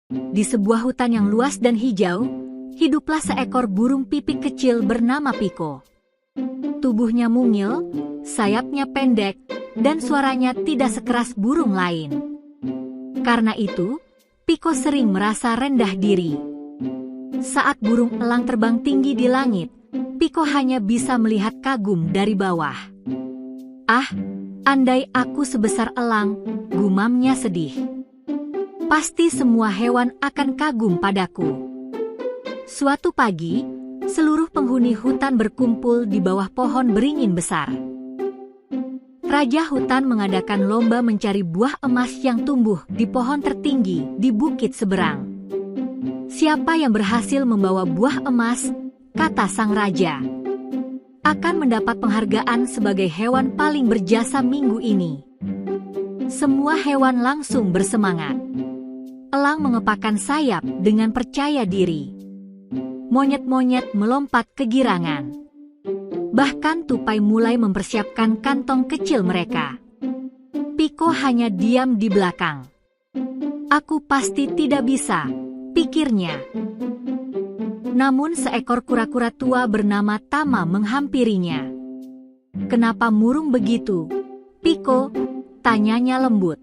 Di sebuah hutan yang luas dan hijau, hiduplah seekor burung pipik kecil bernama Piko. Tubuhnya mungil, sayapnya pendek, dan suaranya tidak sekeras burung lain. Karena itu, Piko sering merasa rendah diri. Saat burung elang terbang tinggi di langit, Piko hanya bisa melihat kagum dari bawah. "Ah, andai aku sebesar elang," gumamnya sedih. "Pasti semua hewan akan kagum padaku." Suatu pagi, seluruh penghuni hutan berkumpul di bawah pohon beringin besar. Raja hutan mengadakan lomba mencari buah emas yang tumbuh di pohon tertinggi di bukit seberang. "Siapa yang berhasil membawa buah emas," kata sang raja, "akan mendapat penghargaan sebagai hewan paling berjasa minggu ini." Semua hewan langsung bersemangat. Elang mengepakkan sayap dengan percaya diri. Monyet-monyet melompat kegirangan. Bahkan tupai mulai mempersiapkan kantong kecil mereka. Piko hanya diam di belakang. "Aku pasti tidak bisa," pikirnya. Namun seekor kura-kura tua bernama Tama menghampirinya. "Kenapa murung begitu, Piko?" tanyanya lembut.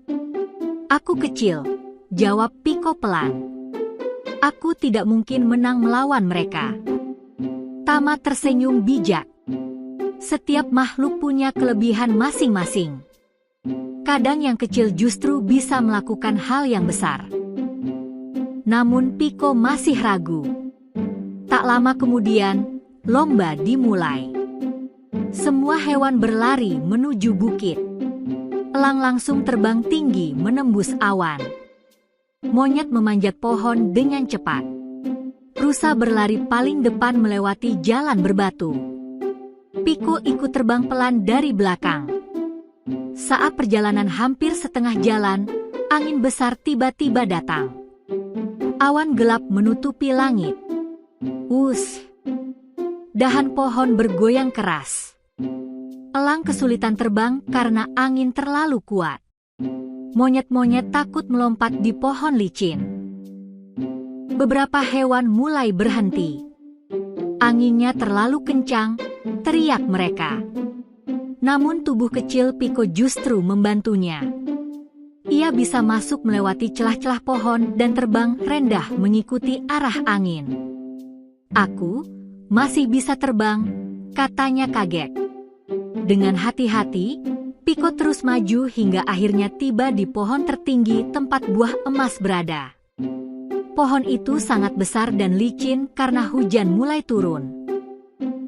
"Aku kecil," jawab Piko pelan. "Aku tidak mungkin menang melawan mereka." Tama tersenyum bijak. Setiap makhluk punya kelebihan masing-masing. Kadang yang kecil justru bisa melakukan hal yang besar. Namun Piko masih ragu. Tak lama kemudian, lomba dimulai. Semua hewan berlari menuju bukit. Elang langsung terbang tinggi menembus awan. Monyet memanjat pohon dengan cepat. Rusa berlari paling depan melewati jalan berbatu. Piko ikut terbang pelan dari belakang. Saat perjalanan hampir setengah jalan, angin besar tiba-tiba datang. Awan gelap menutupi langit. Dahan pohon bergoyang keras. Elang kesulitan terbang karena angin terlalu kuat. Monyet-monyet takut melompat di pohon licin. Beberapa hewan mulai berhenti. "Anginnya terlalu kencang," teriak mereka. Namun tubuh kecil Piko justru membantunya. Ia bisa masuk melewati celah-celah pohon dan terbang rendah mengikuti arah angin. "Aku masih bisa terbang," katanya kaget. Dengan hati-hati, Piko terus maju hingga akhirnya tiba di pohon tertinggi tempat buah emas berada. Pohon itu sangat besar dan licin karena hujan mulai turun.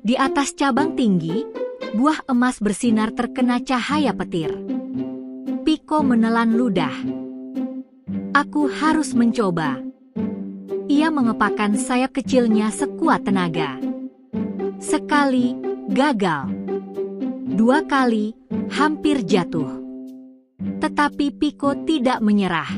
Di atas cabang tinggi, buah emas bersinar terkena cahaya petir. Piko menelan ludah. "Aku harus mencoba." Ia mengepakkan sayap kecilnya sekuat tenaga. Sekali, gagal. 2 kali, hampir jatuh. Tetapi Piko tidak menyerah.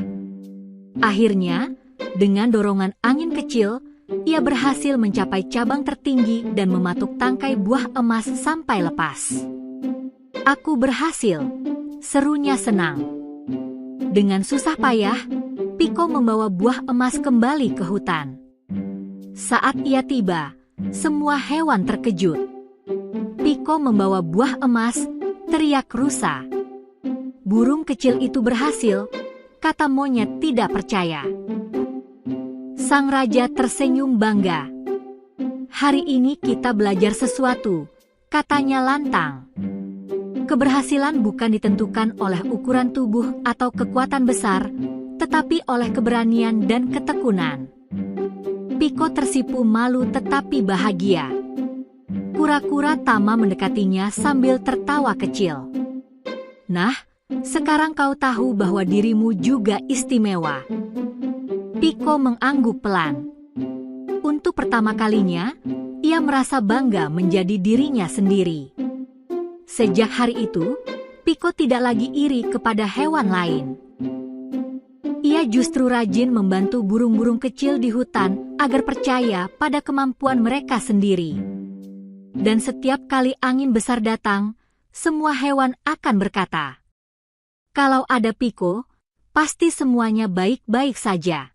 Akhirnya, dengan dorongan angin kecil, ia berhasil mencapai cabang tertinggi dan mematuk tangkai buah emas sampai lepas. "Aku berhasil," serunya senang. Dengan susah payah, Piko membawa buah emas kembali ke hutan. Saat ia tiba, semua hewan terkejut. "Piko membawa buah emas," teriak rusa. "Burung kecil itu berhasil," kata monyet tidak percaya. Sang raja tersenyum bangga. "Hari ini kita belajar sesuatu," katanya lantang. "Keberhasilan bukan ditentukan oleh ukuran tubuh atau kekuatan besar, tetapi oleh keberanian dan ketekunan." Piko tersipu malu tetapi bahagia. Kura-kura Tama mendekatinya sambil tertawa kecil. "Nah, sekarang kau tahu bahwa dirimu juga istimewa." Piko mengangguk pelan. Untuk pertama kalinya, ia merasa bangga menjadi dirinya sendiri. Sejak hari itu, Piko tidak lagi iri kepada hewan lain. Ia justru rajin membantu burung-burung kecil di hutan agar percaya pada kemampuan mereka sendiri. Dan setiap kali angin besar datang, semua hewan akan berkata, "Kalau ada Piko, pasti semuanya baik-baik saja."